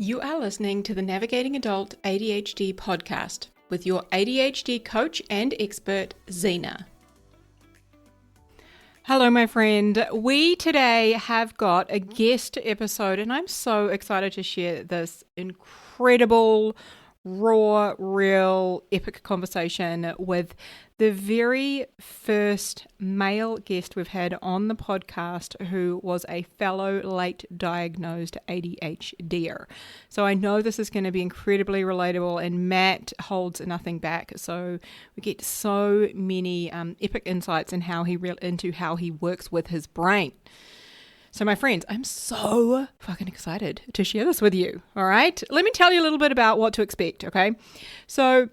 You are listening to the Navigating Adult ADHD podcast with your ADHD coach and expert, Zena. Hello, my friend. We today have got a guest episode, and I'm so excited to share this incredible, raw, real, epic conversation with the very first male guest we've had on the podcast who was a fellow late diagnosed ADHDer. So I know this is going to be incredibly relatable, and Matt holds nothing back. So we get so many epic insights in into how he works with his brain. So my friends, I'm so fucking excited to share this with you. All right. Let me tell you a little bit about what to expect. Okay. So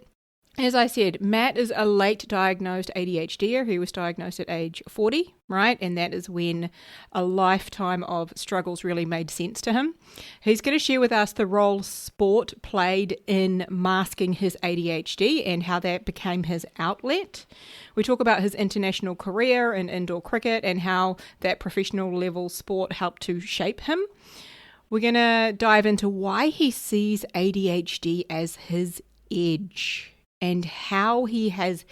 as I said, Matt is a late diagnosed ADHDer. He was diagnosed at age 40, right? And that is when a lifetime of struggles really made sense to him. He's going to share with us the role sport played in masking his ADHD and how that became his outlet. We talk about his international career in indoor cricket and how that professional level sport helped to shape him. We're going to dive into why he sees ADHD as his edge, and how he has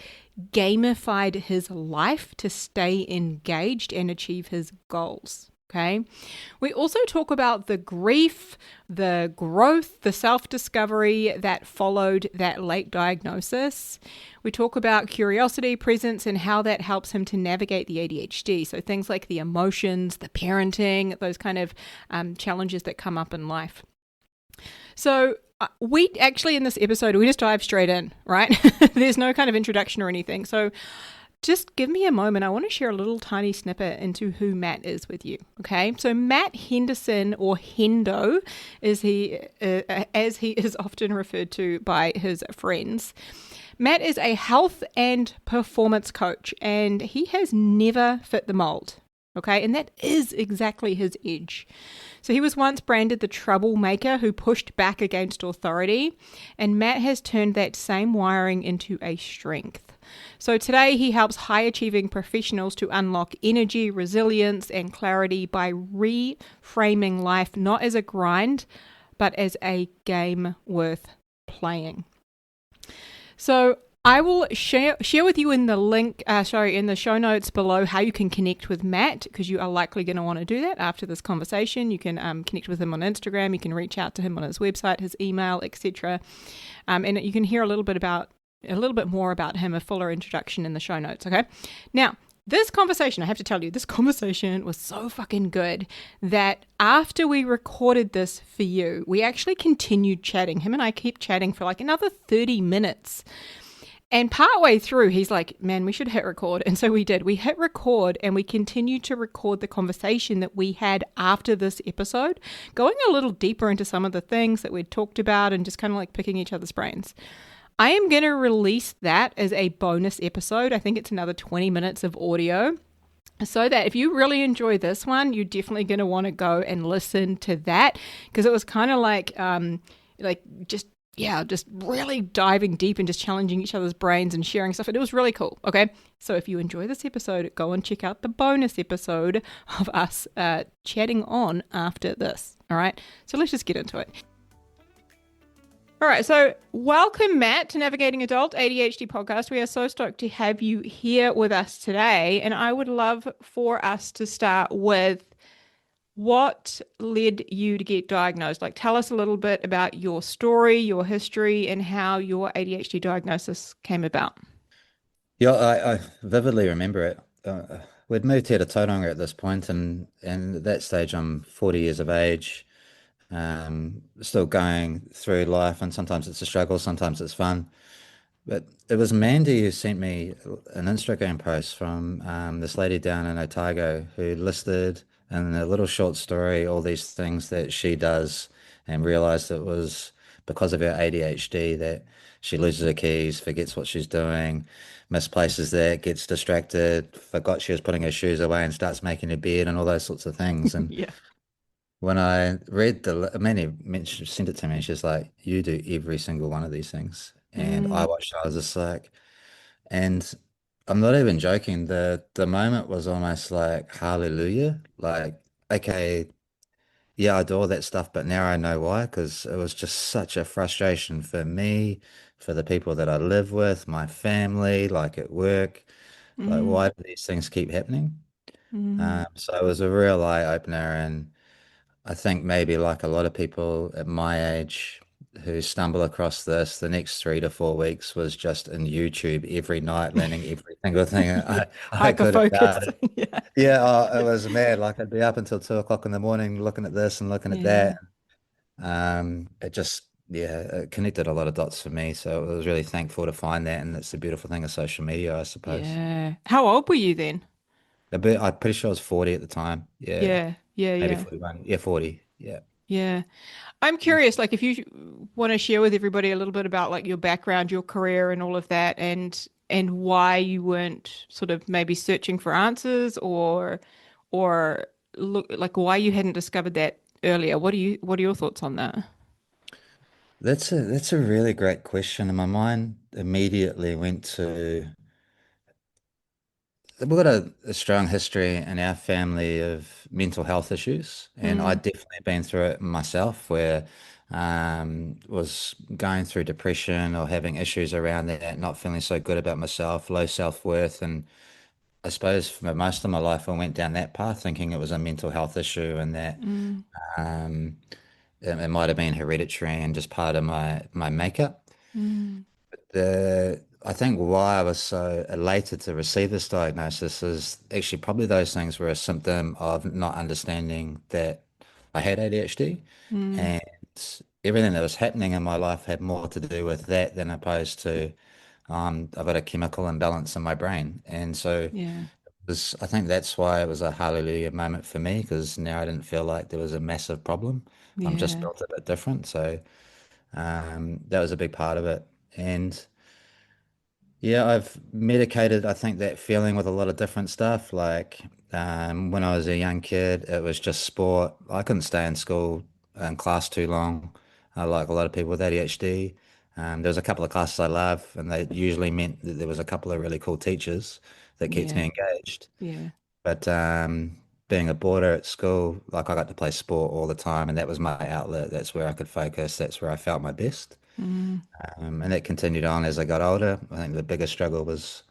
gamified his life to stay engaged and achieve his goals. Okay. We also talk about the grief, the growth, the self-discovery that followed that late diagnosis. We talk about curiosity, presence, and how that helps him to navigate the ADHD. So things like the emotions, the parenting, those kind of challenges that come up in life. So we actually, in this episode, we just dive straight in, right? There's no kind of introduction or anything. So just give me a moment. I want to share a little tiny snippet into who Matt is with you. Okay. So Matt Henderson, or Hendo, as he is often referred to by his friends. Matt is a health and performance coach, and he has never fit the mold. Okay, and that is exactly his edge. So he was once branded the troublemaker who pushed back against authority, and Matt has turned that same wiring into a strength. So today he helps high-achieving professionals to unlock energy, resilience, and clarity by reframing life not as a grind, but as a game worth playing. So I will share with you in the link, in the show notes below, how you can connect with Matt, because you are likely going to want to do that after this conversation. You can connect with him on Instagram. You can reach out to him on his website, his email, etc. And you can hear a little bit more about him, a fuller introduction in the show notes. Okay. Now, this conversation, I have to tell you, this conversation was so fucking good that after we recorded this for you, we actually continued chatting. Him and I keep chatting for like another 30 minutes. And partway through, he's like, man, we should hit record. And so we did. We hit record, and we continued to record the conversation that we had after this episode, going a little deeper into some of the things that we'd talked about and just kind of like picking each other's brains. I am going to release that as a bonus episode. I think it's another 20 minutes of audio, so that if you really enjoy this one, you're definitely going to want to go and listen to that, because it was kind of just really diving deep and just challenging each other's brains and sharing stuff. And it was really cool. Okay. So if you enjoy this episode, go and check out the bonus episode of us chatting on after this. All right. So let's just get into it. All right. So welcome, Matt, to Navigating Adult ADHD podcast. We are so stoked to have you here with us today. And I would love for us to start with, what led you to get diagnosed? Like, tell us a little bit about your story, your history, and how your ADHD diagnosis came about. Yeah, I vividly remember it. We'd moved here to Tauranga at this point, and at that stage, I'm 40 years of age, still going through life, and sometimes it's a struggle, sometimes it's fun. But it was Mandy who sent me an Instagram post from this lady down in Otago who listed in a little short story all these things that she does, and realized it was because of her ADHD that she loses her keys, forgets what she's doing, misplaces that, gets distracted, forgot she was putting her shoes away and starts making her bed and all those sorts of things. And Yeah. when I read Mandy sent it to me, she's like, you do every single one of these things. And I Mm, watched, I was just like, and I'm not even joking. The moment was almost like hallelujah. Like, okay, Yeah, I do all that stuff, but now I know why, because it was just such a frustration for me, for the people that I live with, my family, like at work. Like, Mm, why do these things keep happening? mm, So it was a real eye opener, and I think maybe like a lot of people at my age who stumble across this, the next 3 to 4 weeks was just in YouTube every night, learning every single thing yeah, I hyper could focus. about it. Yeah, Yeah, it was mad. Like I'd be up until 2 o'clock in the morning looking at this and looking at yeah, that. It just, yeah, it connected a lot of dots for me. So I was really thankful to find that. And it's the beautiful thing of social media, I suppose. yeah. How old were you then? I'm pretty sure I was 40 at the time. Yeah, Yeah, yeah, maybe yeah, 41. Yeah, 40. Yeah. yeah. I'm curious, like, if you want to share with everybody a little bit about like your background, your career, and all of that, and why you weren't sort of maybe searching for answers, or look like why you hadn't discovered that earlier. What are your thoughts on that? That's a really great question. And my mind immediately went to we've got a strong history in our family of mental health issues, and Mm, I'd definitely been through it myself, where was going through depression or having issues around that, not feeling so good about myself, low self-worth, and I suppose for most of my life I went down that path thinking it was a mental health issue and that mm, um, it might have been hereditary and just part of my makeup. mm, I think why I was so elated to receive this diagnosis is actually probably those things were a symptom of not understanding that I had ADHD, mm, and everything that was happening in my life had more to do with that than opposed to I've got a chemical imbalance in my brain. And so yeah, I think that's why it was a hallelujah moment for me, because now I didn't feel like there was a massive problem. I'm just yeah, built a bit different. So that was a big part of it. And yeah, I've medicated, I think, that feeling with a lot of different stuff. Like when I was a young kid, it was just sport. I couldn't stay in school in class too long, like a lot of people with ADHD. There was a couple of classes I love, and they usually meant that there was a couple of really cool teachers that kept yeah, me engaged. yeah, But being a boarder at school, like I got to play sport all the time, and that was my outlet. That's where I could focus. That's where I felt my best. mm, And that continued on as I got older. I think the biggest struggle was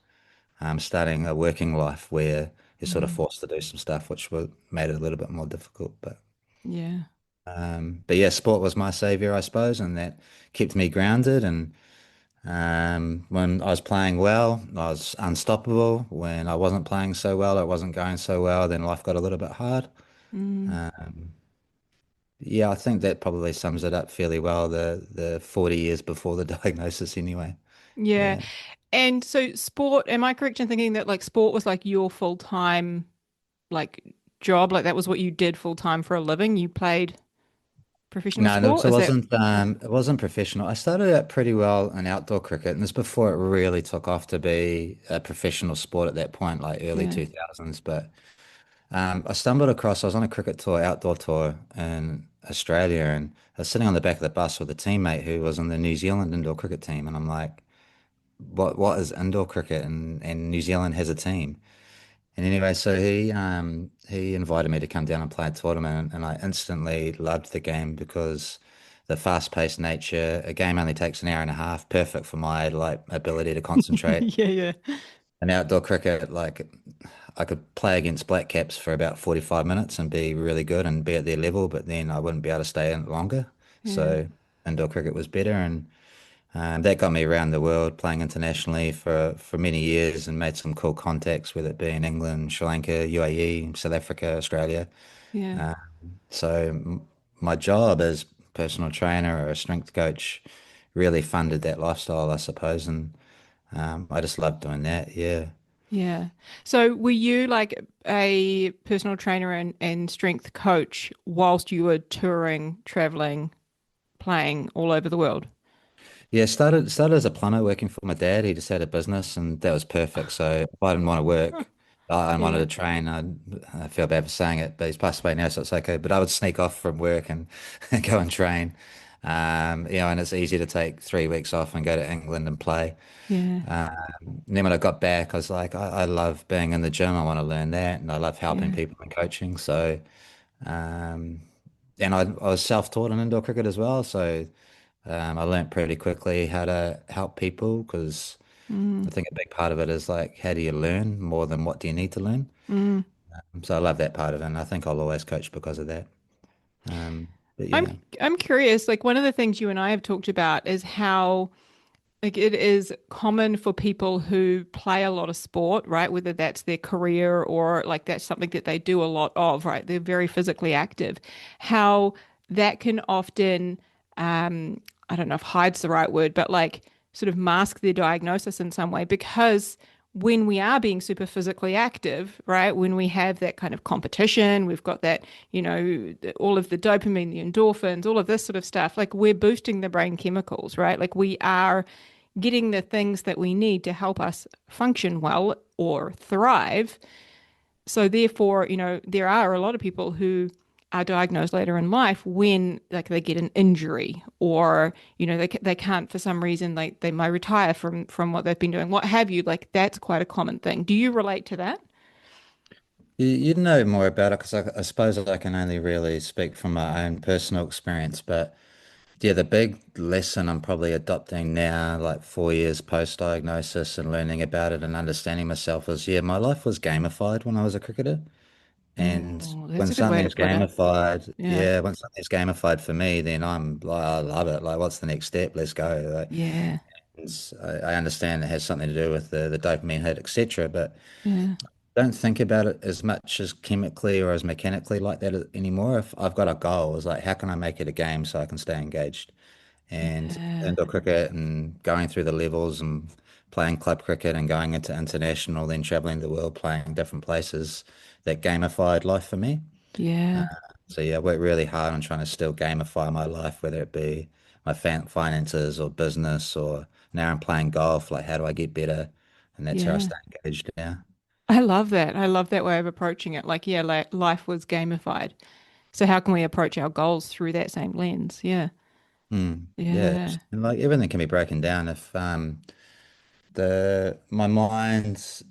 starting a working life where you're sort of mm, forced to do some stuff, which made it a little bit more difficult. yeah, But yeah, sport was my savior, I suppose, and that kept me grounded. And when I was playing well, I was unstoppable. When I wasn't playing so well, it wasn't going so well, then life got a little bit hard. mm, Yeah, I think that probably sums it up fairly well, the 40 years before the diagnosis anyway. yeah. Yeah. And so sport, am I correct in thinking that like sport was like your full-time like job? Like that was what you did full-time for a living? You played professional No, no, sport? so Is that it wasn't professional. I started out pretty well in outdoor cricket, and this before it really took off to be a professional sport at that point, like early yeah. 2000s. But I stumbled across, I was on a cricket tour, outdoor tour in Australia, and I was sitting on the back of the bus with a teammate who was on the New Zealand indoor cricket team, and I'm like, what is indoor cricket? And New Zealand has a team. And anyway, so he invited me to come down and play a tournament, and I instantly loved the game because the fast-paced nature. A game only takes an hour and a half, perfect for my like ability to concentrate. Yeah, yeah. And outdoor cricket, like I could play against black caps for about 45 minutes and be really good and be at their level, but then I wouldn't be able to stay in longer. Yeah. So indoor cricket was better, and that got me around the world playing internationally for many years and made some cool contacts, whether it be in England, Sri Lanka, UAE, South Africa, Australia. Yeah. So my job as personal trainer or a strength coach really funded that lifestyle, I suppose, and I just loved doing that. Yeah. Yeah. So were you like a personal trainer and strength coach whilst you were touring, traveling, playing all over the world? Yeah, started as a plumber working for my dad. He just had a business, and that was perfect. So if I didn't want to Huh. work, I wanted Yeah. to train. I feel bad for saying it, but he's passed away now, so it's okay. But I would sneak off from work and, and go and train. And it's easy to take 3 weeks off and go to England and play. Yeah. And then when I got back, I was like, I love being in the gym. I want to learn that, and I love helping Yeah. people and coaching. So, um, and I was self-taught in indoor cricket as well, so I learned pretty quickly how to help people because Mm, I think a big part of it is like how do you learn more than what do you need to learn. mm. So I love that part of it, and I think I'll always coach because of that. But I'm yeah. I'm curious, like one of the things you and I have talked about is how like it is common for people who play a lot of sport, right? Whether that's their career or like that's something that they do a lot of, right? They're very physically active. How that can often, I don't know if hide's the right word, but like sort of mask their diagnosis in some way because when we are being super physically active, right? When we have that kind of competition, we've got that, all of the dopamine, the endorphins, all of this sort of stuff, like we're boosting the brain chemicals, right? Like we are getting the things that we need to help us function well or thrive. So therefore, there are a lot of people who are diagnosed later in life when like they get an injury or they can't for some reason like they might retire from what they've been doing, what have you. Like that's quite a common thing. Do you relate to that? You'd know more about it because I suppose I can only really speak from my own personal experience. But yeah, the big lesson I'm probably adopting now, like 4 years post-diagnosis and learning about it and understanding myself is, yeah, my life was gamified when I was a cricketer. And Oh, that's when a good way to something's put it. gamified, Yeah. yeah, when something's gamified for me, then I'm like, I love it. Like, what's the next step? Let's go. Like, Yeah. I understand it has something to do with the dopamine hit, etc. But Yeah. don't think about it as much as chemically or as mechanically like that anymore. If I've got a goal, it's like, how can I make it a game so I can stay engaged? And Yeah. indoor cricket and going through the levels and playing club cricket and going into international, then traveling the world, playing different places, that gamified life for me. Uh, Yeah. so yeah, I work really hard on trying to still gamify my life, whether it be my finances or business, or now I'm playing golf. Like, how do I get better? And that's how I Yeah. stay engaged now. I love that. I love that way of approaching it. Like, yeah, like life was gamified. So how can we approach our goals through that same lens? Yeah. Yeah, Yeah. and like everything can be broken down if the my mind's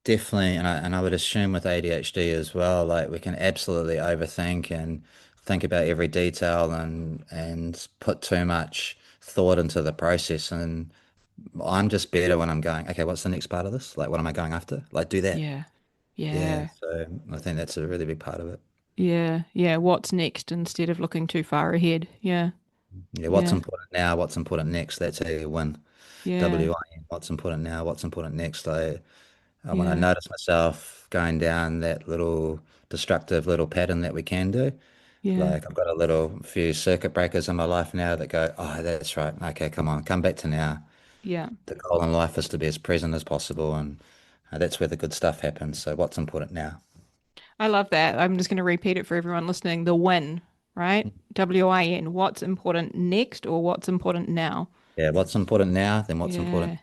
definitely, and I would assume with ADHD as well, like we can absolutely overthink and think about every detail and put too much thought into the process. And I'm just better when I'm going, okay, what's the next part of this? Like, what am I going after? Like, do that. Yeah. Yeah. Yeah. So I think that's a really big part of it. Yeah. Yeah. What's next instead of looking too far ahead? Yeah. Yeah. What's Yeah. important now? What's important next? That's how you win. Yeah. WIN. What's important now? What's important next? When I Yeah. notice myself going down that little destructive little pattern that we can do, Yeah. like I've got a little few circuit breakers in my life now that go, oh, that's right. Okay, come on, come back to now. Yeah. The goal in life is to be as present as possible, and that's where the good stuff happens. So what's important now? I love that. I'm just going to repeat it for everyone listening. The win, right? WIN. What's important next or what's important now? Yeah, what's important now, then what's important. Yeah.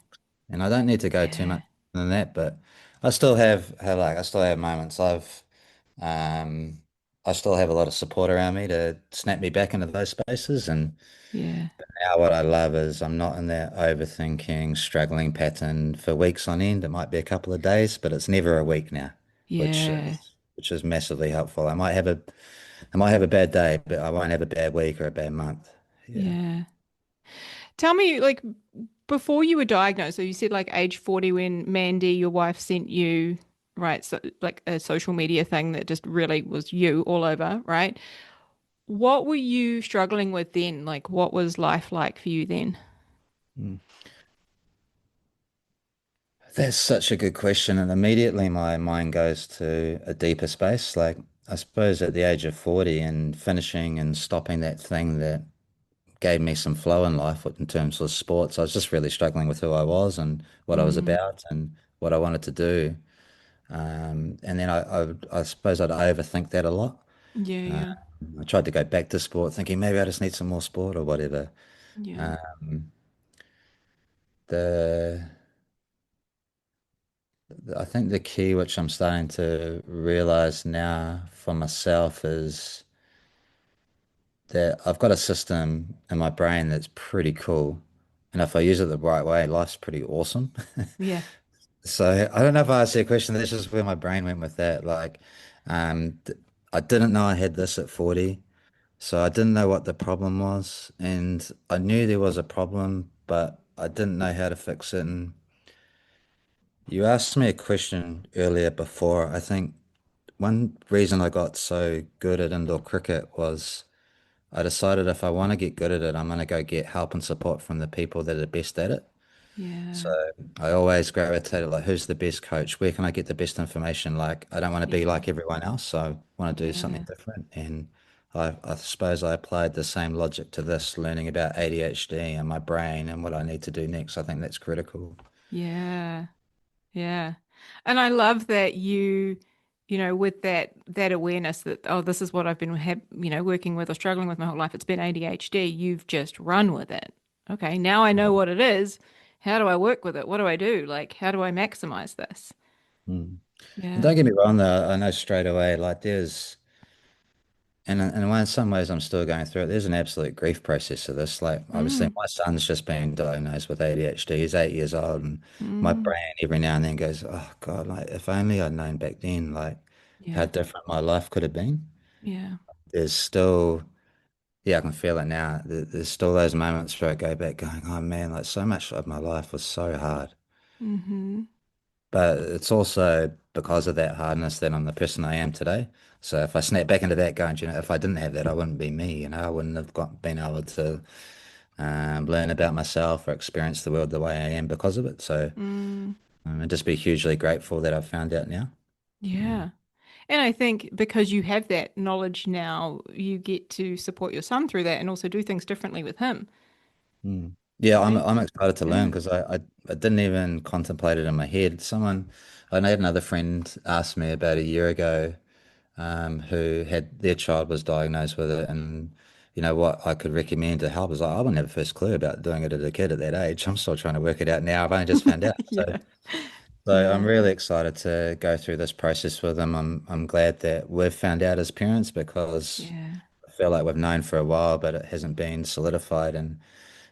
And I don't need to go too Yeah. much than that, but I still have moments. Um, I still have a lot of support around me to snap me back into those spaces. And Yeah. now what I love is I'm not in that overthinking, struggling pattern for weeks on end. It might be a couple of days, but it's never a week now, Yeah. which is massively helpful. I might have a bad day, but I won't have a bad week or a bad month. Yeah. Yeah. Tell me, like, before you were diagnosed, so you said like age 40 when Mandy, your wife, sent you, right? So, like a social media thing that just really was you all over, right? What were you struggling with then? Like, what was life like for you then? Mm. That's such a good question. And immediately my mind goes to a deeper space. Like, I suppose at the age of 40 and finishing and stopping that thing that gave me some flow in life in terms of sports, I was just really struggling with who I was and what I was Mm, about and what I wanted to do. And then I suppose I'd overthink that a lot. yeah, Uh, yeah, I tried to go back to sport thinking maybe I just need some more sport or whatever. yeah, Um, the I think the key, which I'm starting to realize now for myself, is that I've got a system in my brain that's pretty cool. And if I use it the right way, life's pretty awesome. yeah, So I don't know if I asked you a question. That's just where my brain went with that. Like, I didn't know I had this at 40, so I didn't know what the problem was, and I knew there was a problem, but I didn't know how to fix it. And you asked me a question earlier before. I think one reason I got so good at indoor cricket was I decided if I want to get good at it, I'm going to go get help and support from the people that are best at it. So Yeah. I always gravitated like, who's the best coach? Where can I get the best information? Like, I don't want to be Yeah. like everyone else, so I want to do something Yeah. different. And I suppose I applied the same logic to this, learning about ADHD and my brain and what I need to do next. I think that's critical. Yeah. Yeah. And I love that with that awareness that, oh, this is what I've been working with or struggling with my whole life. It's been ADHD. You've just run with it. Okay, now I know what it is. How do I work with it? What do I do? Like, how do I maximize this? Mm. And Yeah. don't get me wrong, though, I know straight away, like and in some ways, I'm still going through it. There's an absolute grief process of this. Like, obviously, Mm. my son's just been diagnosed with ADHD. He's 8 years old, and my Mm. brain every now and then goes, "Oh God, like if only I'd known back then, like how Yeah. different my life could have been." Yeah. There's still, yeah, I can feel it now. There's still those moments where I go back, going, "Oh man, like so much of my life was so hard." Mm-hmm. But it's also because of that hardness that I'm the person I am today. So if I snap back into that going, if I didn't have that, I wouldn't be me, I wouldn't have been able to learn about myself or experience the world the way I am because of it. So Mm. and just be hugely grateful that I've found out now. Mm. Yeah. And I think because you have that knowledge now, you get to support your son through that and also do things differently with him, Mm. Yeah, right? I'm excited to learn Yeah. because I didn't even contemplate it in my head. I had another friend ask me about a year ago who had their child was diagnosed with it, and what I could recommend to help is like, I wouldn't have a first clue about doing it as a kid at that age. I'm still trying to work it out now. I've only just found out. Yeah. So I'm Yeah. really excited to go through this process with them. I'm glad that we've found out as parents because Yeah. I feel like we've known for a while, but it hasn't been solidified. And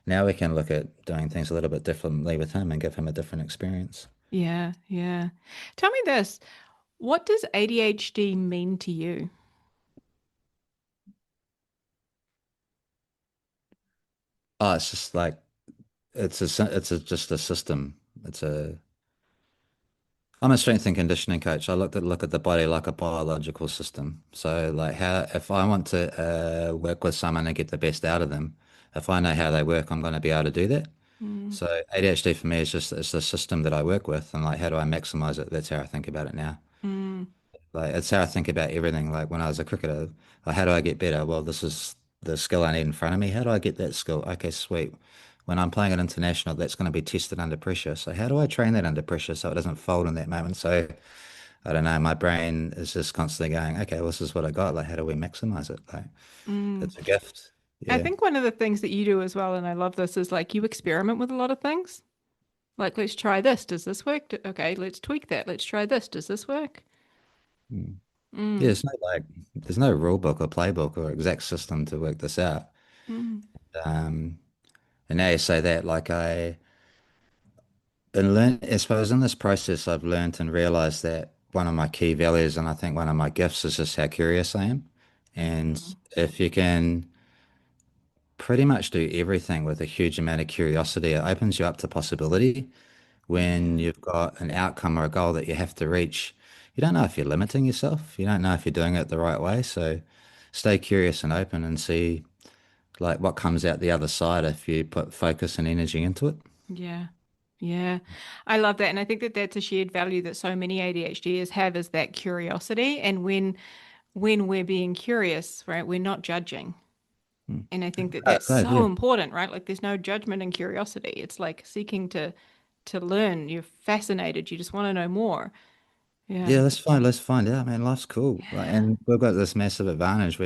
now we can look at doing things a little bit differently with him and give him a different experience. Yeah. Yeah. Tell me this. What does ADHD mean to you? Oh, it's just like just a system. It's a I'm a strength and conditioning coach. I look at the body like a biological system. So like how if I want to work with someone and get the best out of them, if I know how they work, I'm going to be able to do that. Mm. So ADHD for me is just it's the system that I work with, and like how do I maximize it? That's how I think about it now. Mm. Like it's how I think about everything. Like when I was a cricketer, like, how do I get better? Well, this is the skill I need in front of me. How do I get that skill? Okay, sweet. When I'm playing at international, that's going to be tested under pressure. So how do I train that under pressure so it doesn't fold in that moment? So I don't know. My brain is just constantly going, okay, well, this is what I got. Like, how do we maximize it? Like, Mm. it's a gift. I Yeah. think one of the things that you do as well, and I love this, is like you experiment with a lot of things. Like, let's try this. Does this work? Okay, let's tweak that. Let's try this. Does this work? Mm. Yeah, Mm. there's no rule book or playbook or exact system to work this out. Mm. Um, and now you say that, like been learn I suppose in this process I've learned and realized that one of my key values and I think one of my gifts is just how curious I am. And Mm. if you can pretty much do everything with a huge amount of curiosity, it opens you up to possibility. When Yeah. you've got an outcome or a goal that you have to reach, you don't know if you're limiting yourself. You don't know if you're doing it the right way. So stay curious and open and see like what comes out the other side if you put focus and energy into it. Yeah. Yeah. I love that. And I think that that's a shared value that so many ADHDers have is that curiosity. And when we're being curious, right, we're not judging. Mm. And I think that Oh, that's great, so yeah. important, right? Like there's no judgment and curiosity. It's like seeking to learn. You're fascinated. You just want to know more. Yeah. Yeah, let's find out, man. Life's cool. Like, Yeah. and we've got this massive advantage.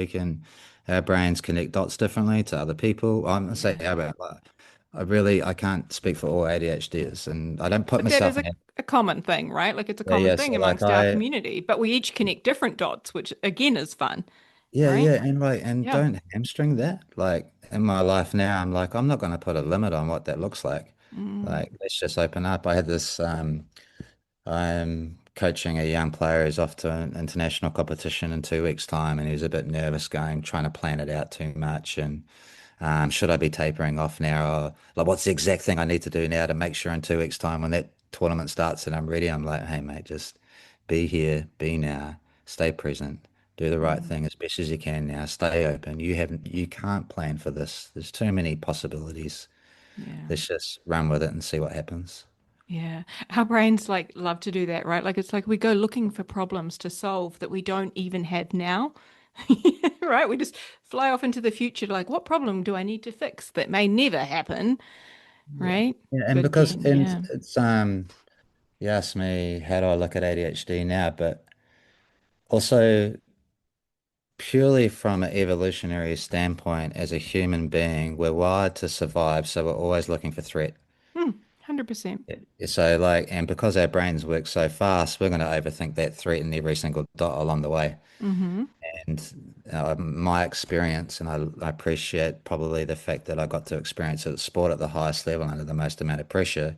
Our brains connect dots differently to other people. I'm gonna say Yeah. our brain, like, I can't speak for all ADHDers and I don't put But that is myself in it. a common thing, right? Like it's a Yeah, common yeah. thing So like amongst our community, but we each connect different dots, which again is fun, right? yeah, and Yeah. don't hamstring that. Like in my life now, I'm like, I'm not gonna put a limit on what that looks like. Mm. Like, let's just open up. I had this, I'm coaching a young player who's off to an international competition in 2 weeks' time, and he was a bit nervous going, trying to plan it out too much. And should I be tapering off now? Or like, what's the exact thing I need to do now to make sure in 2 weeks' time when that tournament starts and I'm ready? I'm like, hey, mate, just be here, be now, stay present, do the right Mm. thing as best as you can now, stay open. You can't plan for this. There's too many possibilities. Yeah. Let's just run with it and see what happens. Yeah. Our brains like love to do that, right? Like it's like we go looking for problems to solve that we don't even have now. Right? We just fly off into the future like, what problem do I need to fix that may never happen, Yeah. right? Yeah, and But because then, and yeah. it's you asked me how do I look at ADHD now, but also purely from an evolutionary standpoint, as a human being, we're wired to survive, so we're always looking for threat. 100%. So like, and because our brains work so fast, we're going to overthink that threat in every single dot along the way. Mm-hmm. And my experience, and I appreciate probably the fact that I got to experience it, sport at the highest level under the most amount of pressure,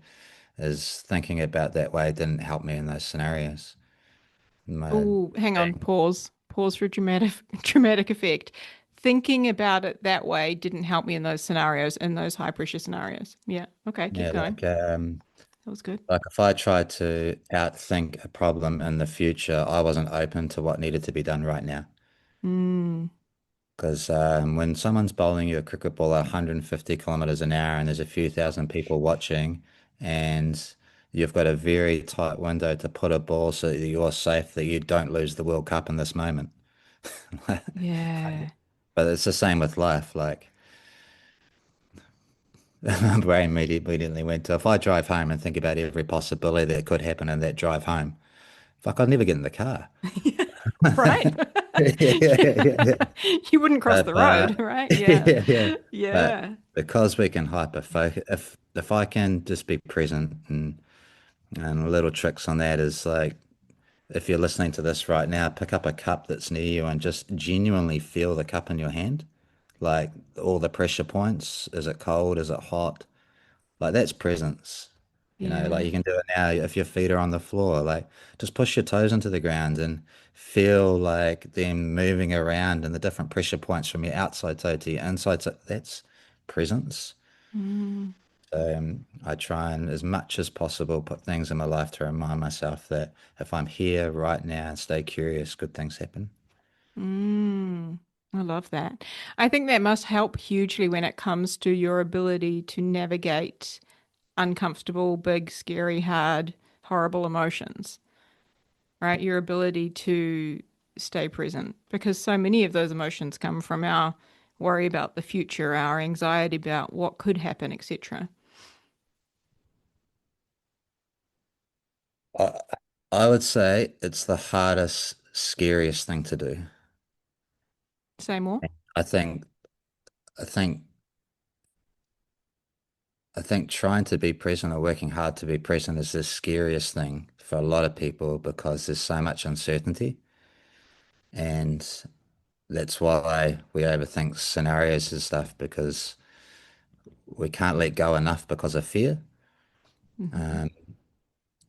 is thinking about that way didn't help me in those scenarios. My, Oh, hang on, pause. Pause for dramatic dramatic effect. Thinking about it that way didn't help me in those scenarios, in those high pressure scenarios. Yeah. Okay, keep yeah, going. That was good. like if I tried to outthink a problem in the future, I wasn't open to what needed to be done right now. Mm, Because when someone's bowling you a cricket ball at 150 kilometers an hour and there's a few thousand people watching, and you've got a very tight window to put a ball so that you're safe, that you don't lose the World Cup in this moment. yeah. But it's the same with life. Like my brain immediately went to if I drive home and think about every possibility that could happen in that drive home, fuck, I'd never get in the car. Right? Yeah, yeah, yeah. You wouldn't cross But the road, right? Yeah. yeah, yeah. But Yeah. because we can hyper focus, if I can just be present and little tricks on that is like if you're listening to this right now, pick up a cup that's near you and just genuinely feel the cup in your hand. Like all the pressure points. Is it cold? Is it hot? Like that's presence. Like Yeah. you can do it now if your feet are on the floor. Like just push your toes into the ground and feel like them moving around and the different pressure points from your outside toe to your inside toe. That's presence. Mm, So I try and as much as possible put things in my life to remind myself that if I'm here right now and stay curious, good things happen. mm. I love that. I think that must help hugely when it comes to your ability to navigate uncomfortable, big, scary, hard, horrible emotions, right? Your ability to stay present because so many of those emotions come from our worry about the future, our anxiety about what could happen, etc. I, I would say it's the hardest, scariest thing to do. Say more. I think I think I think trying to be present or working hard to be present is the scariest thing for a lot of people because there's so much uncertainty. And that's why we overthink scenarios and stuff because we can't let go enough because of fear. Hmm. Um,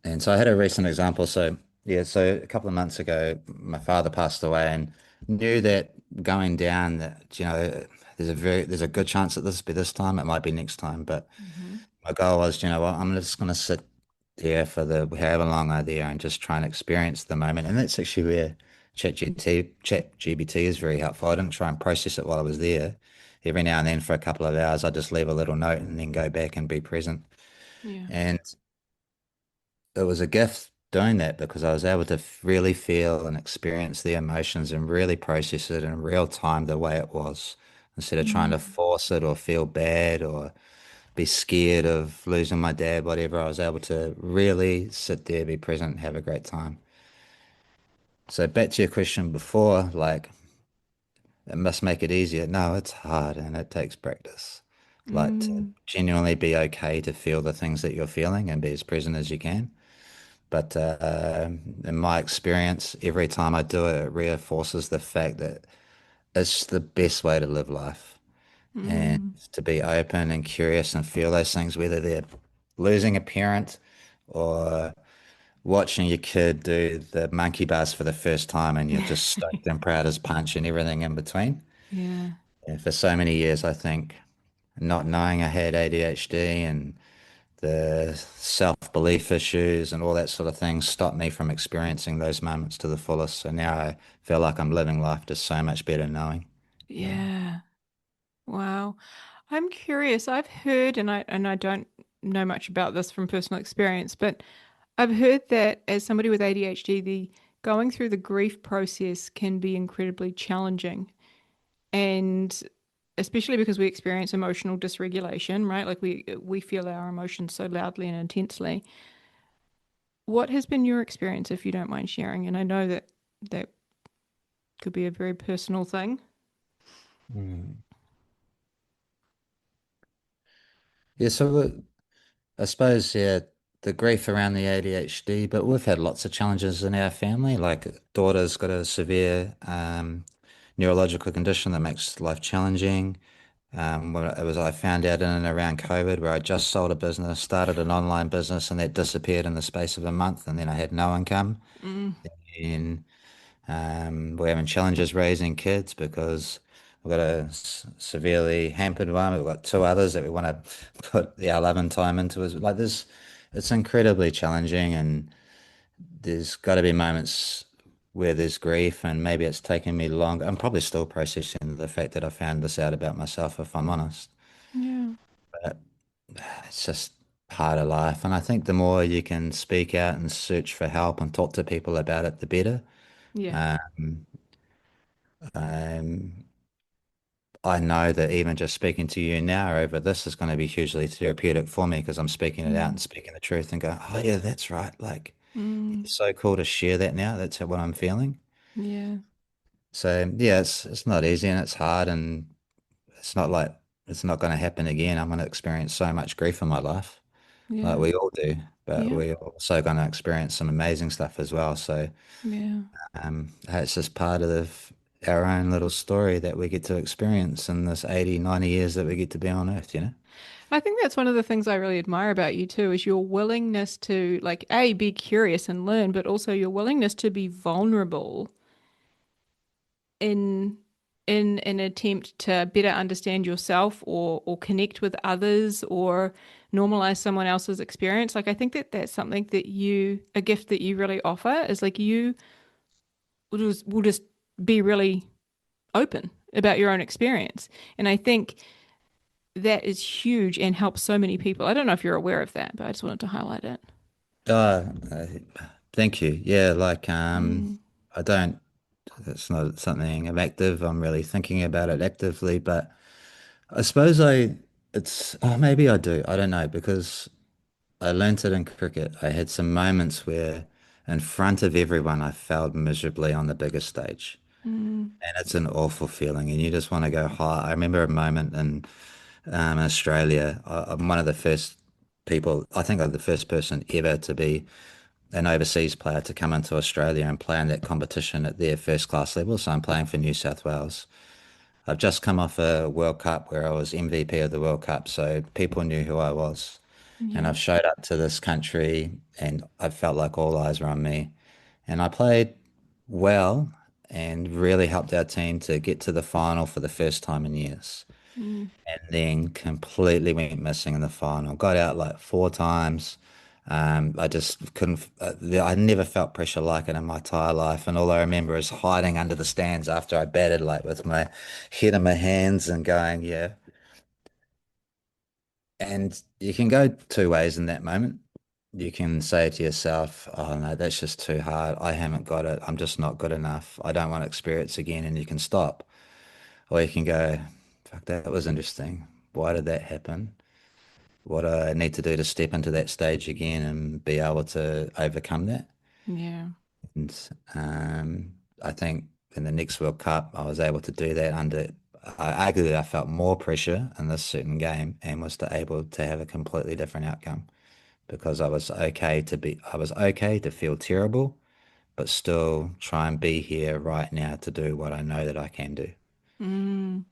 and so I had a recent example. So, yeah, so a couple of months ago, my father passed away and knew that going down that, there's a good chance that this will be this time. It might be next time, but Hmm. my goal was, you know what, I'm just going to sit there for the however long I'm there and just try and experience the moment. And that's actually where ChatGPT is very helpful. I didn't try and process it while I was there. Every now and then for a couple of hours, I just leave a little note and then go back and be present. Yeah. And it was a gift doing that because I was able to really feel and experience the emotions and really process it in real time the way it was instead of trying to Mm. force it or feel bad or be scared of losing my dad, whatever. I was able to really sit there, be present, have a great time. So back to your question before, like it must make it easier. No, it's hard and it takes practice. Like to Mm. genuinely be okay to feel the things that you're feeling and be as present as you can. But in my experience, every time I do it, it reinforces the fact that it's the best way to live life and Mm. to be open and curious and feel those things, whether they're losing a parent or watching your kid do the monkey bars for the first time and you're just stoked and proud as punch and everything in between. Yeah. And for so many years, I think not knowing I had ADHD and the self-belief issues and all that sort of thing stopped me from experiencing those moments to the fullest. So now I feel like I'm living life just so much better knowing. Yeah. Yeah. Wow. I'm curious. I've heard, and I don't know much about this from personal experience, but I've heard that as somebody with ADHD, the going through the grief process can be incredibly challenging. And especially because we experience emotional dysregulation, right? Like we feel our emotions so loudly and intensely. What has been your experience, if you don't mind sharing? And I know that that could be a very personal thing. Mm. Yeah, so I suppose, yeah, the grief around the ADHD, but we've had lots of challenges in our family. Like, daughter's got a severe neurological condition that makes life challenging. I found out in and around COVID where I just sold a business, started an online business, and that disappeared in the space of a month, and then I had no income. Mm, And we're having challenges raising kids because we've got a severely hampered one. We've got two others that we want to put our love and time into. Is like this, it's incredibly challenging, and there's got to be moments where there's grief, and maybe it's taken me long. I'm probably still processing the fact that I found this out about myself, if I'm honest. yeah, But it's just part of life, and I think the more you can speak out and search for help and talk to people about it, the better. yeah, Um, um, I know that even just speaking to you now over this is going to be hugely therapeutic for me because I'm speaking it out mm, and speaking the truth and go, oh yeah, that's right. Like, mm, it's so cool to share that now. That's what I'm feeling. yeah, So yeah, it's not easy and it's hard and it's not like it's not going to happen again. I'm going to experience so much grief in my life, like yeah, we all do, but yeah, we're also going to experience some amazing stuff as well. So yeah. it's just part of our own little story that we get to experience in this 80, 90 years that we get to be on Earth, you know? I think that's one of the things I really admire about you too, is your willingness to like A, be curious and learn, but also your willingness to be vulnerable in in an attempt to better understand yourself or connect with others or normalize someone else's experience. Like I think that that's something that you a gift that you really offer is like you will just be really open about your own experience. And I think that is huge and helps so many people. I don't know if you're aware of that, but I just wanted to highlight it. Uh, uh, Thank you. Yeah, like Mm, I don't. It's not something I'm active. I'm really thinking about it actively, but I suppose I. It's maybe I do. I don't know because I learnt it in cricket. I had some moments where, in front of everyone, I failed miserably on the biggest stage, mm, and it's an awful feeling, and you just want to go high. I remember a moment in Australia. I'm one of the first people. I think I'm the first person ever to be an overseas player to come into Australia and play in that competition at their first class level. So I'm playing for New South Wales. I've just come off a World Cup where I was MVP of the World Cup, so people knew who I was. And yeah. I've showed up to this country and I felt like all eyes were on me. And I played well and really helped our team to get to the final for the first time in years Mm, and then completely went missing in the final. Got out like four times. I just couldn't, I never felt pressure like it in my entire life. And all I remember is hiding under the stands after I batted, like with my head in my hands and going, yeah. And you can go two ways in that moment. You can say to yourself, oh no, that's just too hard. I haven't got it. I'm just not good enough. I don't want to experience again. And you can stop. Or you can go, fuck, that was interesting. Why did that happen? What I need to do to step into that stage again and be able to overcome that. yeah. And I think in the next World Cup, I was able to do that under, arguably, I felt more pressure in this certain game and was able to have a completely different outcome because I was okay to feel terrible, but still try and be here right now to do what I know that I can do. Mm.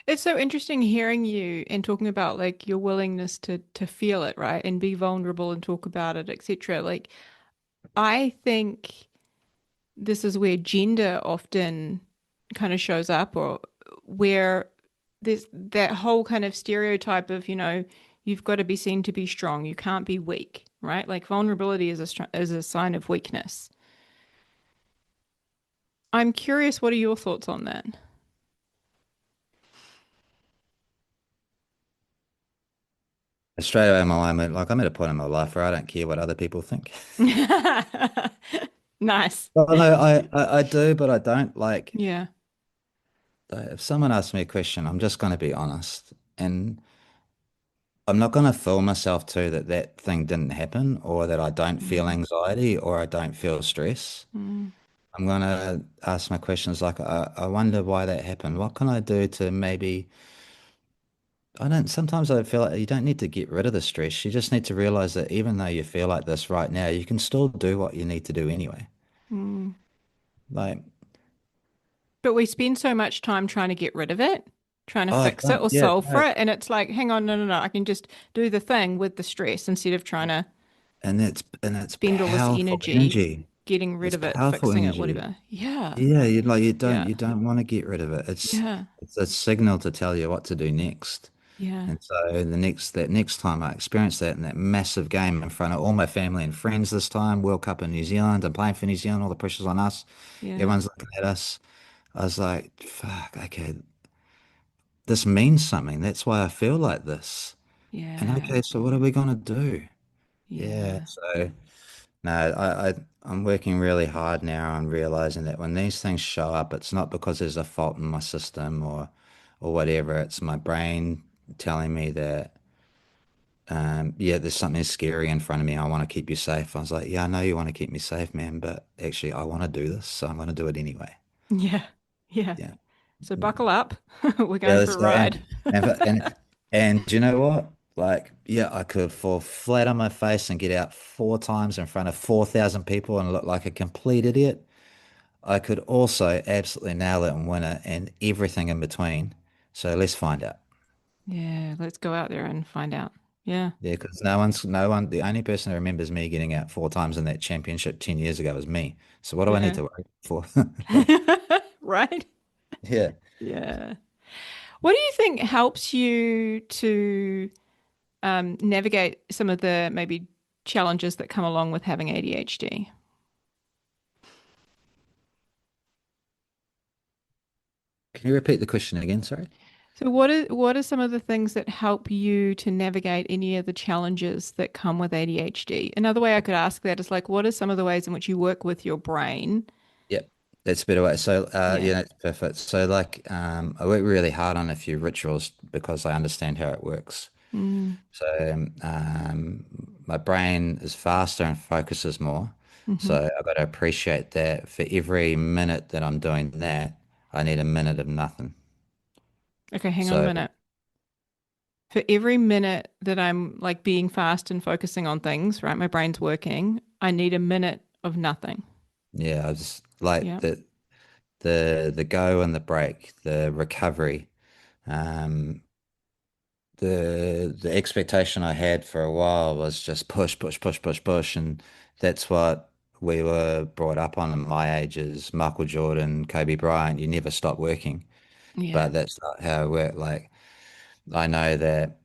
It's so interesting hearing you and talking about like your willingness to feel it, right? And be vulnerable and talk about it, etc. Like I think this is where gender often kind of shows up, or where there's that whole kind of stereotype of, you've got to be seen to be strong. You can't be weak, right? Like vulnerability is is a sign of weakness. I'm curious, what are your thoughts on that? Straight away, my mind went like I'm at a point in my life where I don't care what other people think. Nice. Well, no, I do, but I don't like. Yeah. If someone asks me a question, I'm just going to be honest, and I'm not going to fool myself too that that thing didn't happen, or that I don't feel Mm, anxiety, or I don't feel stress. mm, I'm going to ask my questions like, I wonder why that happened. What can I do to maybe, I don't, sometimes I feel like you don't need to get rid of the stress. You just need to realize that even though you feel like this right now, you can still do what you need to do anyway. mm. Like, But we spend so much time trying to get rid of it, trying to oh, fix it or yeah, solve for no. it. And it's like, hang on, no, no, no. I can just do the thing with the stress instead of trying to And it's spend all this powerful energy energy. getting rid It's of it, powerful fixing it, energy. whatever. Yeah. Yeah, you like you don't Yeah. you don't want to get rid of it. Yeah. It's a signal to tell you what to do next. Yeah. And so that next time I experienced that in that massive game in front of all my family and friends this time, World Cup in New Zealand, I'm playing for New Zealand, all the pressure's on us. Yeah. Everyone's looking at us. I was like, fuck, okay, this means something. That's why I feel like this. And Yeah. okay, so what are we gonna do? Yeah, Yeah. so no, I'm working really hard now on realizing that when these things show up, it's not because there's a fault in my system or whatever. It's my brain telling me that yeah, there's something scary in front of me. I want to keep you safe. I was like, yeah, I know you want to keep me safe, man, but actually I want to do this, so I'm going to do it anyway. Yeah. Yeah. Yeah. So Yeah. buckle up. We're Yeah, going for let's a go. ride. And do you know what? Like, yeah, I could fall flat on my face and get out 4 times in front of 4,000 people and look like a complete idiot. I could also absolutely nail it and win it and everything in between. So let's find out. Yeah. Let's go out there and find out. Yeah. Yeah, because no one, the only person who remembers me getting out 4 times in that championship 10 years ago was me. So what do I need Yeah. to worry for? Like, Right. yeah. Yeah. What do you think helps you to navigate some of the maybe challenges that come along with having ADHD? Can you repeat the question again? Sorry. So what are some of the things that help you to navigate any of the challenges that come with ADHD? Another way I could ask that is like, what are some of the ways in which you work with your brain? Yep. That's a better way. So, Yeah. yeah, that's perfect. So, like, I work really hard on a few rituals because I understand how it works. Mm, So, my brain is faster and focuses more. hmm. So, I've got to appreciate that for every minute that I'm doing that, I need a minute of nothing. Okay, hang on a So, minute. For every minute that I'm like being fast and focusing on things, right? My brain's working. I need a minute of nothing. yeah, I just like Yeah. the go and the break, the recovery. Um, the expectation I had for a while was just push, push, push, push, push, and that's what we were brought up on in my ages. Michael Jordan, Kobe Bryant, you never stop working, Yeah. but that's not how it worked. Like I know that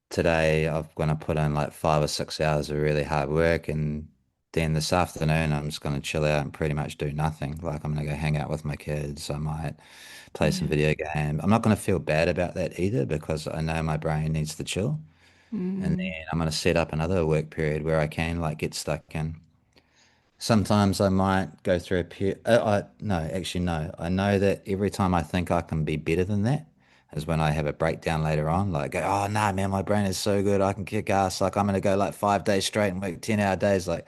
today I'm gonna put in like 5 or 6 hours of really hard work, and then this afternoon I'm just gonna chill out and pretty much do nothing. Like I'm gonna go hang out with my kids. I might play some Yeah. video game. I'm not gonna feel bad about that either because I know my brain needs to chill. And Mm, then I'm going to set up another work period where I can like get stuck in. Sometimes I might go through a period. No, actually, no. I know that every time I think I can be better than that is when I have a breakdown later on. Like, oh, nah, man, my brain is so good. I can kick ass. Like, I'm going to go like 5 days straight and work 10-hour days. Like,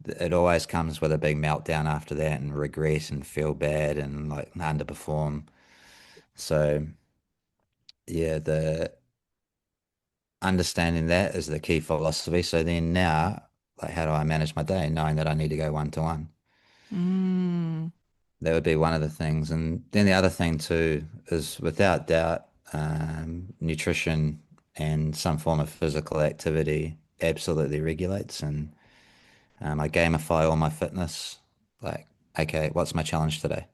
it always comes with a big meltdown after that and regret and feel bad and like underperform. So, yeah, the understanding that is the key philosophy. So then now, like, how do I manage my day, knowing that I need to go one to one? mm, That would be one of the things. And then the other thing too is without doubt, nutrition and some form of physical activity absolutely regulates. And I gamify all my fitness. Like, okay, what's my challenge today?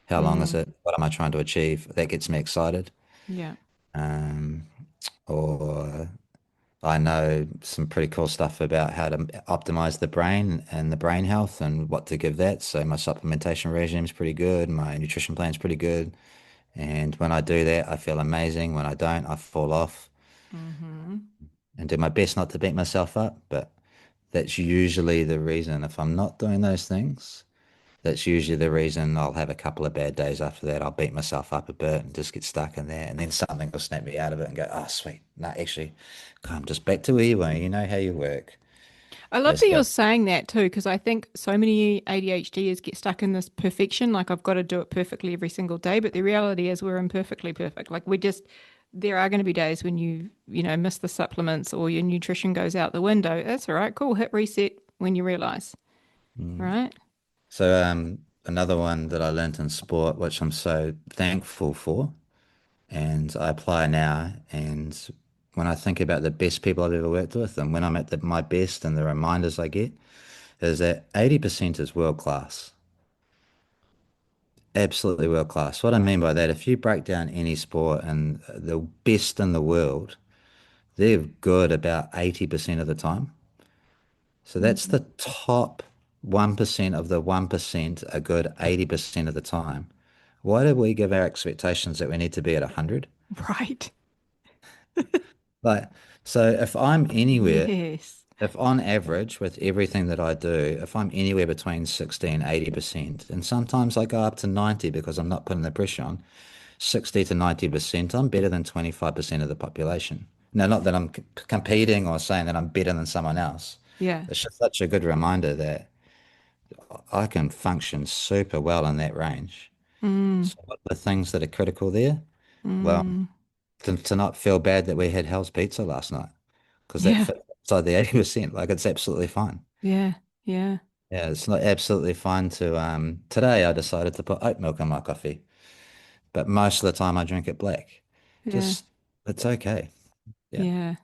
How long is Mm, it? What am I trying to achieve? That gets me excited. yeah. Um, or I know some pretty cool stuff about how to optimize the brain and the brain health and what to give that. So my supplementation regime is pretty good. My nutrition plan is pretty good. And when I do that, I feel amazing. When I don't, I fall off Mm-hmm. and do my best not to beat myself up. But that's usually the reason. If I'm not doing those things, that's usually the reason I'll have a couple of bad days after that. I'll beat myself up a bit and just get stuck in there. And then something will snap me out of it and go, oh, sweet. No, actually, come just back to where you were. You know how you work. I love Let's that go. you're saying that too, because I think so many ADHDers get stuck in this perfection. Like, I've got to do it perfectly every single day. But the reality is, we're imperfectly perfect. Like, there are going to be days when you miss the supplements or your nutrition goes out the window. That's all right. Cool. Hit reset when you realize, Mm. right? So, another one that I learned in sport, which I'm so thankful for, and I apply now. And when I think about the best people I've ever worked with, and when I'm at my best, and the reminders I get, is that 80% is world class. Absolutely world class. What I mean by that, if you break down any sport and the best in the world, they're good about 80% of the time. So that's Mm. the top 1% of the 1% are good 80% of the time. Why do we give our expectations that we need to be at 100? Right. Like, so if I'm anywhere, Yes. if on average with everything that I do, if I'm anywhere between 60 and 80%, and sometimes I go up to 90 because I'm not putting the pressure on, 60 to 90%, I'm better than 25% of the population. Now, not that I'm competing or saying that I'm better than someone else. Yeah. It's just such a good reminder that I can function super well in that range. Mm. So what are the things that are critical there? Well, Mm. to not feel bad that we had Hell's Pizza last night because that Yeah. fits inside the 80%. Like it's absolutely fine. Yeah. Yeah. Yeah, it's not absolutely fine to today I decided to put oat milk in my coffee, but most of the time I drink it black. Yeah. Just it's okay. Yeah. Yeah.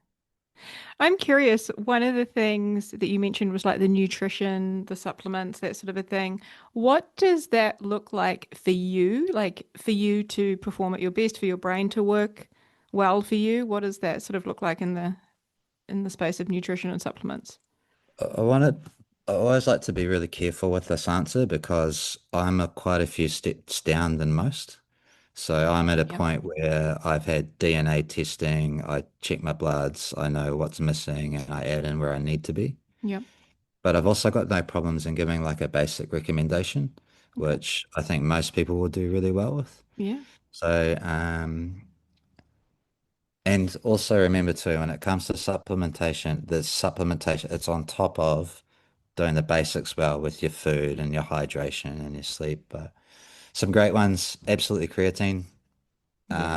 I'm curious, one of the things that you mentioned was like the nutrition, the supplements, that sort of a thing. What does that look like for you? Like, for you to perform at your best, for your brain to work well for you? What does that sort of look like in the space of nutrition and supplements? I wanted I always like to be really careful with this answer because I'm quite a few steps down than most. So I'm at a Yep. point where I've had DNA testing, I check my bloods, I know what's missing, and I add in where I need to be. Yep. But I've also got no problems in giving like a basic recommendation, Okay. which I think most people will do really well with. Yeah. So, and also remember too, when it comes to supplementation, it's on top of doing the basics well with your food and your hydration and your sleep. But some great ones, absolutely creatine. Yeah.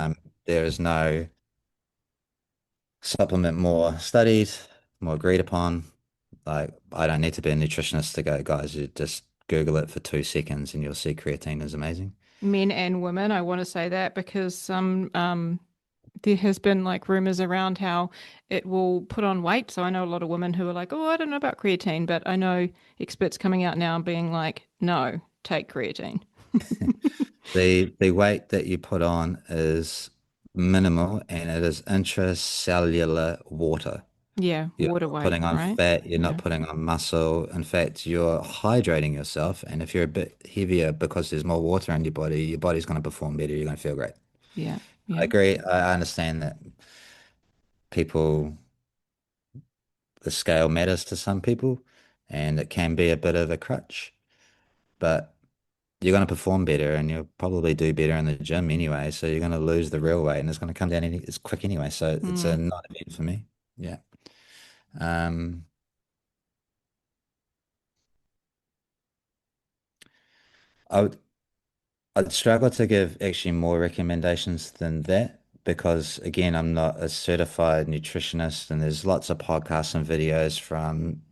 There is no supplement more studied, more agreed upon. Like, I don't need to be a nutritionist to go, guys, you just Google it for 2 seconds and you'll see creatine is amazing. Men and women, I want to say that because there has been like rumors around how it will put on weight. So I know a lot of women who are like, "Oh, I don't know about creatine," but I know experts coming out now and being like, "No, take creatine." The weight that you put on is minimal and it is intracellular water. Yeah, You're water not weight, putting on right? fat, you're not Yeah, putting on muscle. In fact, you're hydrating yourself. And if you're a bit heavier because there's more water in your body's going to perform better. You're going to feel great. yeah, I yeah. agree. I understand that people, the scale matters to some people and it can be a bit of a crutch, but you're going to perform better and you'll probably do better in the gym anyway. So you're going to lose the real weight and it's going to come down it's quick anyway. So it's a Mm, non-event for me. Yeah. Um, I would, I'd struggle to give actually more recommendations than that because again, I'm not a certified nutritionist and there's lots of podcasts and videos from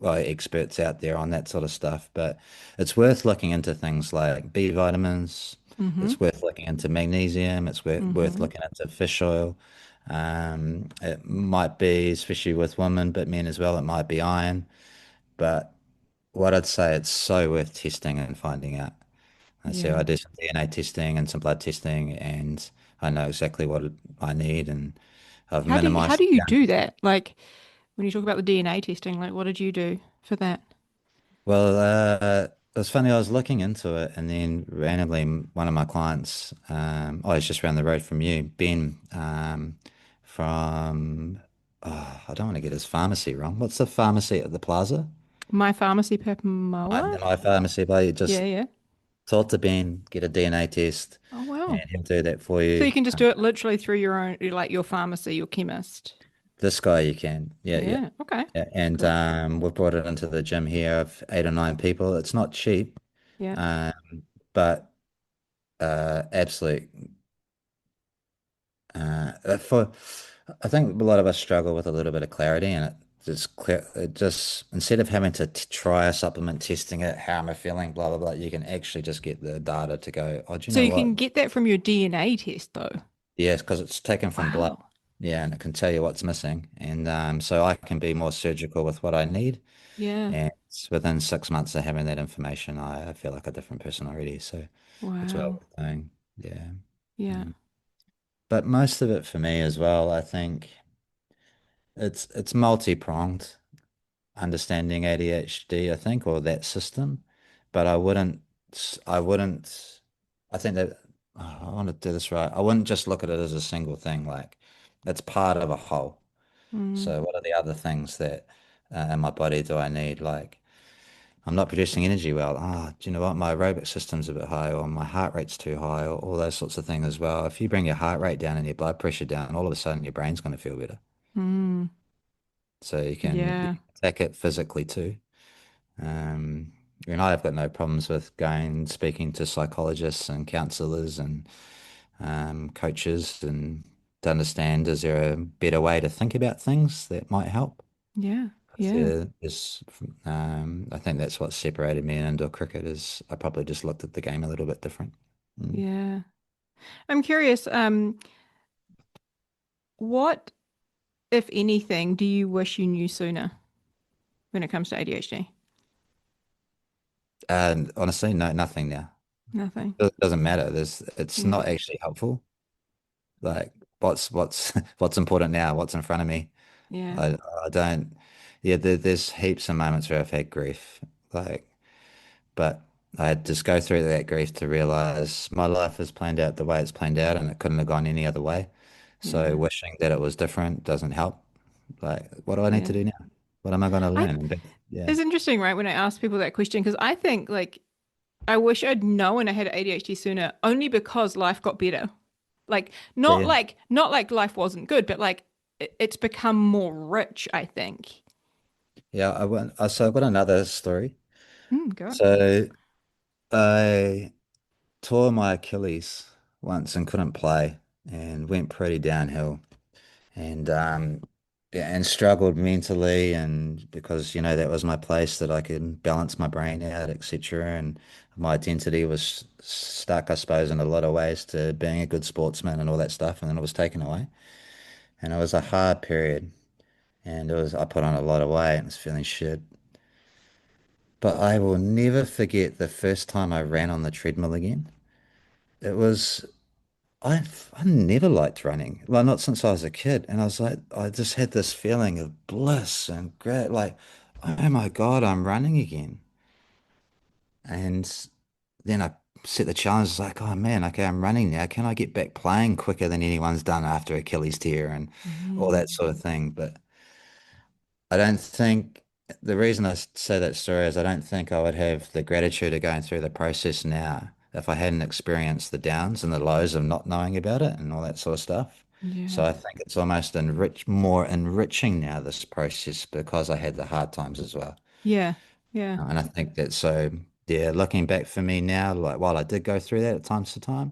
experts out there on that sort of stuff. But it's worth looking into things like B vitamins. mm-hmm, It's worth looking into magnesium. It's worth mm-hmm. looking into fish oil. It might be, especially with women, but men as well, it might be iron. But what I'd say, it's so worth testing and finding out. I see Yeah. I do some DNA testing and some blood testing, and I know exactly what I need, and I've How minimized do you the do that? Like when you talk about the DNA testing, like what did you do for that? Well, it was funny. I was looking into it, and then randomly, one of my clients, oh, he's just around the road from you, Ben, from, oh, I don't want to get his pharmacy wrong. What's the pharmacy at the plaza? My pharmacy Papamoa? My pharmacy, but you Yeah, just yeah. talk to Ben, get a DNA test, Oh wow. and he'll do that for So you. you can just do it literally through your own, like your pharmacy, your chemist. This guy, you can, yeah, yeah. Yeah. Okay. Yeah, and Cool. we've brought it into the gym here of 8 or 9 people. It's not cheap, Yeah. um, but absolute for I think a lot of us struggle with a little bit of clarity, and it just instead of having to try a supplement, testing it, how am I feeling, blah blah blah, you can actually just get the data to go, oh, do you So know you what? can get that from your DNA test though. Yes, because it's taken from blood. Wow. Yeah, and it can tell you what's missing, and so I can be more surgical with what I need. Yeah. And within 6 months of having that information, I feel like a different person already. So it's well Wow. worth doing. Yeah. Yeah. Mm. But most of it for me as well, I think. It's multi-pronged understanding ADHD, I think, or that system. But I think that I want to do this right. I wouldn't just look at it as a single thing. Like it's part of a whole. Mm. So what are the other things that in my body do I need? Like I'm not producing energy well. Ah, do you know what? My aerobic system's a bit high, or my heart rate's too high, or all those sorts of things as well. If you bring your heart rate down and your blood pressure down, all of a sudden your brain's going to feel better. Mm. So you Yeah. can attack it physically too. Um, and I've got no problems with going and speaking to psychologists and counselors and coaches and to understand is there a better way to think about things that might help? Yeah. 'Cause Yeah. there is, I think that's what separated me in indoor cricket is I probably just looked at the game a little bit different. Mm. Yeah. I'm curious, what, if anything, do you wish you knew sooner when it comes to ADHD? And honestly, no, nothing now. Nothing. It doesn't matter. It's Yeah. not actually helpful. Like what's what's important now? What's in front of me? Yeah. I I don't. Yeah, there's heaps of moments where I've had grief, like, but I had to just go through that grief to realize my life is planned out the way it's planned out, and it couldn't have gone any other way. So Yeah. wishing that it was different doesn't help. Like, what do I need to Yeah. do now? What am I going to I learn? Yeah, It's interesting, right, when I ask people that question, because I think like I wish I'd known I had ADHD sooner, only because life got better. Like yeah, yeah. not like life wasn't good, but like it's become more rich, I think. Yeah, so I've got another story. Go. So I tore my Achilles once and couldn't play, and went pretty downhill. And yeah, and struggled mentally, and because that was my place that I could balance my brain out, etc. And my identity was stuck, I suppose, in a lot of ways to being a good sportsman and all that stuff, and then it was taken away, and it was a hard period, and I put on a lot of weight and was feeling shit. But I will never forget the first time I ran on the treadmill again. It was I never liked running. Well, not since I was a kid. And I was like, I just had this feeling of bliss and great, like, oh my God, I'm running again. And then I set the challenge, like, oh man, okay, I'm running now. Can I get back playing quicker than anyone's done after Achilles tear and all Mm. that sort of thing? But I don't think the reason I say that story is I don't think I would have the gratitude of going through the process now if I hadn't experienced the downs and the lows of not knowing about it and all that sort of stuff. So Yeah. I think it's almost more enriching now, this process, because I had the hard times as well. Yeah. Yeah. And I think that so, yeah, looking back for me now, like while I did go through that at times to time,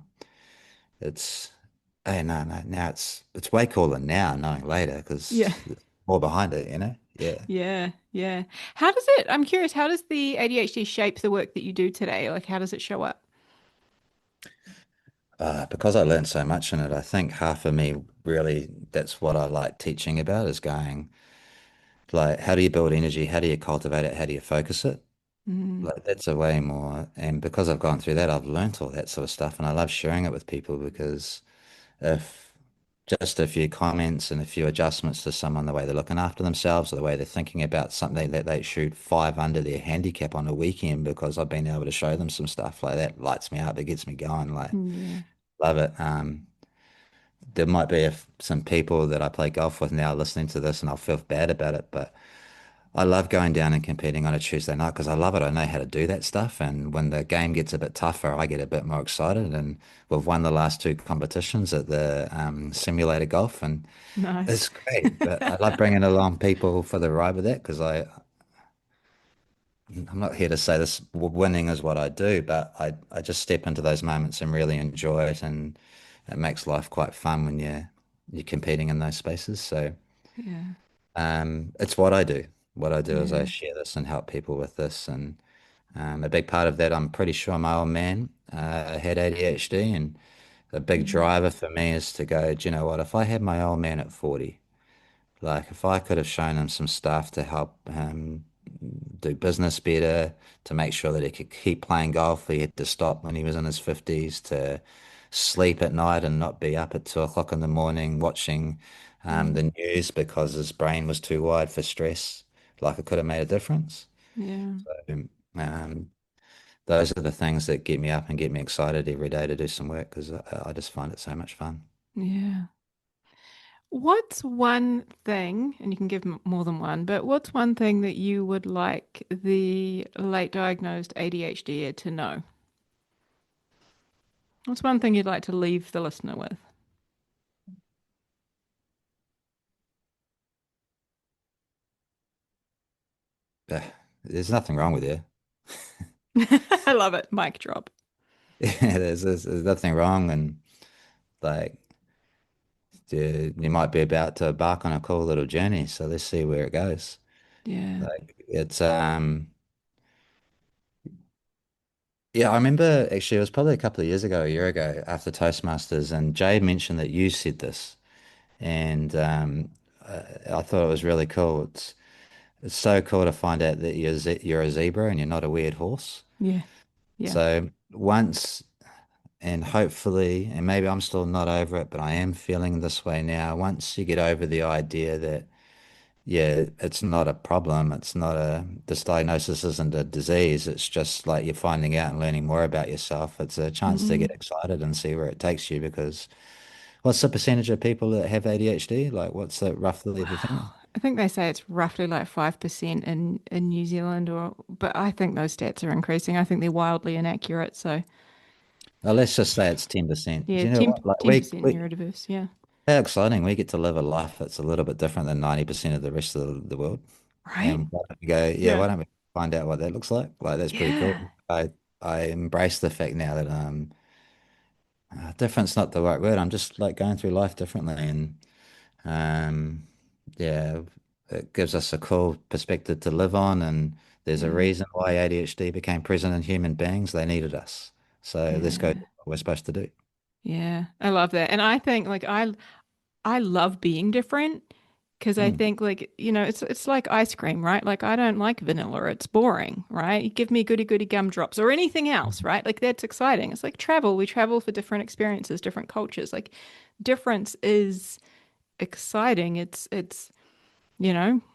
it's, hey, no, no, now it's way cooler now, knowing later, Yeah. because more behind it. Yeah. Yeah. Yeah. How does it, I'm curious, how does the ADHD shape the work that you do today? Like, how does it show up? Because I learned so much in it, I think half of me really, that's what I like teaching about is going, like, how do you build energy? How do you cultivate it? How do you focus it? Mm. Like that's a way more, and because I've gone through that, I've learnt all that sort of stuff, and I love sharing it with people because if just a few comments and a few adjustments to someone, the way they're looking after themselves or the way they're thinking about something that they shoot five under their handicap on a weekend because I've been able to show them some stuff like that lights me up. It gets me going. Like, Yeah. love it. There might be some people that I play golf with now listening to this and I'll feel bad about it, but I love going down and competing on a Tuesday night because I love it. I know how to do that stuff. And when the game gets a bit tougher, I get a bit more excited. And we've won the last two competitions at the simulator golf, and Nice. it's great. But I love bringing along people for the ride with that because I'm not here to say this winning is what I do, but I just step into those moments and really enjoy it. And it makes life quite fun when you're competing in those spaces. So Yeah. it's what I do. What I do is I Yeah. share this and help people with this. And a big part of that, I'm pretty sure my old man had ADHD, and a big Mm. driver for me is to go, do you know what? If I had my old man at 40, like if I could have shown him some stuff to help him do business better, to make sure that he could keep playing golf, he had to stop when he was in his 50s, to sleep at night and not be up at 2 o'clock in the morning watching Mm. the news because his brain was too wide for stress. Like it could have made a difference. Yeah. So, um, those are the things that get me up and get me excited every day to do some work because I just find it so much fun. Yeah. What's one thing, and you can give more than one, but what's one thing that you would like the late diagnosed ADHD to know? What's one thing you'd like to leave the listener with? Uh, There's nothing wrong with you. I love it. Mic drop. Yeah, there's nothing wrong, and like you might be about to embark on a cool little journey. So let's see where it goes. Yeah. Like it's yeah, I remember actually it was probably a couple of years ago, a year ago, after Toastmasters, and Jay mentioned that you said this, and I thought it was really cool. It's so cool to find out that you're a zebra and you're not a weird horse. Yeah. Yeah. So once and hopefully, and maybe I'm still not over it, but I am feeling this way now. Once you get over the idea that, yeah, it's not a problem, it's not this diagnosis isn't a disease, it's just like you're finding out and learning more about yourself. It's a chance to Mm. get excited and see where it takes you because what's the percentage of people that have ADHD? Like, what's the roughly the thing? I think they say it's roughly like 5% in New Zealand but I think those stats are increasing. I think they're wildly inaccurate. So, Well, let's just say it's 10%. Do yeah, you know what? Like, 10% neurodiverse. Yeah. how exciting. We get to live a life that's a little bit different than 90% of the rest of the world. Right? And why don't we go, yeah, Yeah. why don't we find out what that looks like? Like, that's pretty Yeah. cool. I embrace the fact now that different's not the right word. I'm just like going through life differently. And um, yeah, it gives us a cool perspective to live on. And there's a Yeah. reason why ADHD became present in human beings. They needed us. So let's go do Yeah. what we're supposed to do. Yeah. I love that. And I think like I love being different because I Mm. think like, it's like ice cream, right? Like I don't like vanilla. It's boring, right? You give me goody goody gumdrops or anything else, right? Like that's exciting. It's like travel. We travel for different experiences, different cultures. Like difference is exciting. It's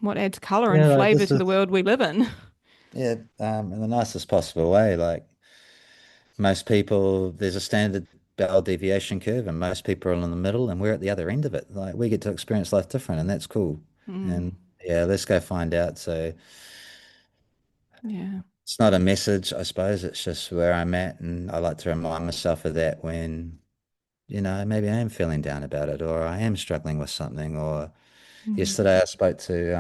what adds color and Yeah, like flavor this to the is world we live in. yeah, in the nicest possible way. Like most people, there's a standard bell deviation curve, and most people are in the middle, and we're at the other end of it. Like we get to experience life different, and that's cool. Mm, And yeah, let's go find out. So yeah. it's not a message, I suppose. It's just where I'm at, and I like to remind myself of that when, maybe I am feeling down about it, or I am struggling with something. Or Mm, yesterday I spoke to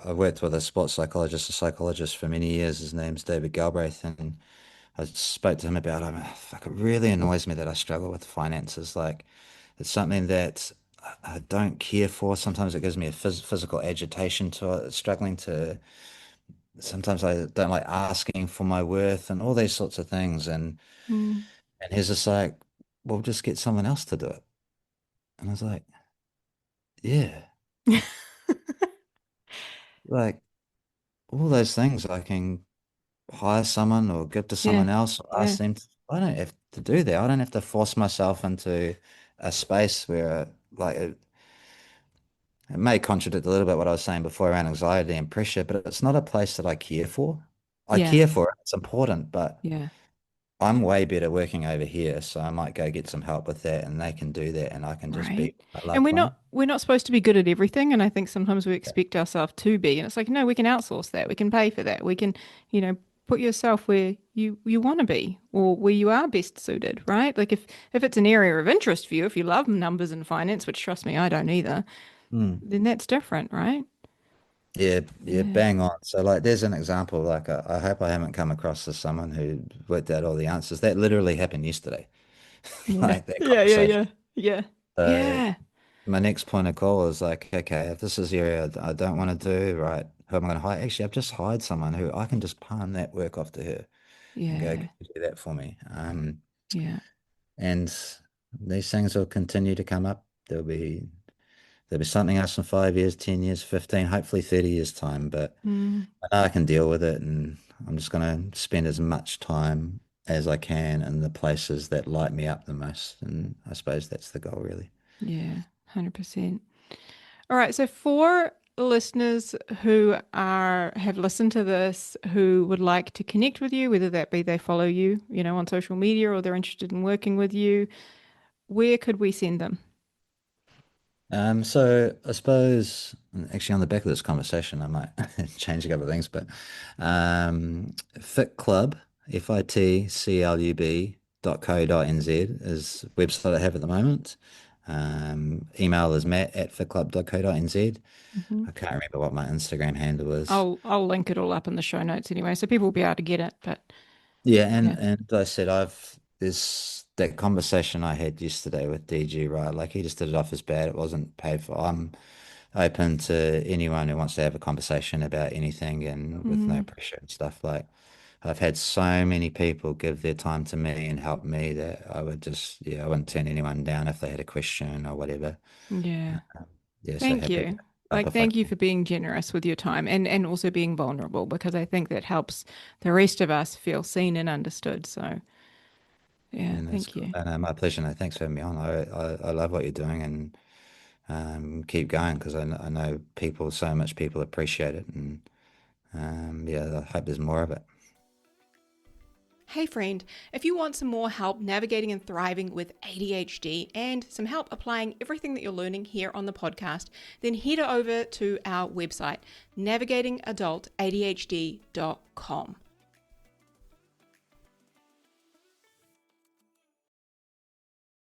I worked with a sports psychologist, a psychologist for many years. His name's David Galbraith, and I spoke to him about fuck, it really annoys me that I struggle with finances. Like, it's something that I don't care for. Sometimes it gives me a physical agitation to it. Struggling to, sometimes I don't like asking for my worth and all these sorts of things. mm. And he's just like, well, just get someone else to do it. And I was like, yeah, like, all those things I can hire someone or give to Yeah. someone else or Yeah. ask them to, I don't have to do that. I don't have to force myself into a space where like it may contradict a little bit what I was saying before around anxiety and pressure, but it's not a place that I care for. I Yeah. care for it, it's important, but Yeah. I'm way better working over here, so I might go get some help with that and they can do that and I can just Right. be my And loved we're one. not supposed to be good at everything. And I think sometimes we expect ourselves to be. And it's like, no, we can outsource that. We can pay for that. We can, you know, put yourself where you want to be or where you are best suited, right? Like if it's an area of interest for you, if you love numbers and finance, which trust me, I don't either, Mm. then that's different, right? Yeah, yeah, Yeah. bang on. So like there's an example, like I hope I haven't come across as someone who worked out all the answers. That literally happened yesterday, Yeah. like that Yeah, yeah, conversation. yeah. Yeah. So Yeah. my next point of call is like, okay, if this is the area I don't want to do, right, who am I going to hire? Actually, I've just hired someone who I can just palm that work off to her and go Yeah. do that for me. Yeah. And these things will continue to come up. There'll be something else in 5 years, 10 years, 15, hopefully 30 years time, but Mm, I know I can deal with it and I'm just going to spend as much time as I can in the places that light me up the most. And I suppose that's the goal, really. yeah. 100%. All right. So for listeners who are have listened to this who would like to connect with you, whether that be they follow you, you know, on social media or they're interested in working with you, where could we send them? So I suppose actually on the back of this conversation, I might change a couple of things, but Fit Club, FITCLUB.co.nz is the website I have at the moment. Email is matt@fitclub.co.nz. Hmm. I can't remember what my Instagram handle is. I'll link it all up in the show notes anyway, so people will be able to get it. But Yeah, yeah. and I said I've this that conversation I had yesterday with DG, right? Like he just did it off as bad. It wasn't paid for. I'm open to anyone who wants to have a conversation about anything and with no Mm, pressure and stuff. Like I've had so many people give their time to me and help me that I would just, yeah, I wouldn't turn anyone down if they had a question or whatever. yeah. Yeah, so Thank happy to you. up Like, if I thank you can. for being generous with your time and also being vulnerable because I think that helps the rest of us feel seen and understood. So, yeah, And that's thank cool. you. And my pleasure. No, thanks for having me on. I love what you're doing and keep going because I know people, so much people appreciate it. And yeah, I hope there's more of it. Hey, friend, if you want some more help navigating and thriving with ADHD and some help applying everything that you're learning here on the podcast, then head over to our website, navigatingadultadhd.com.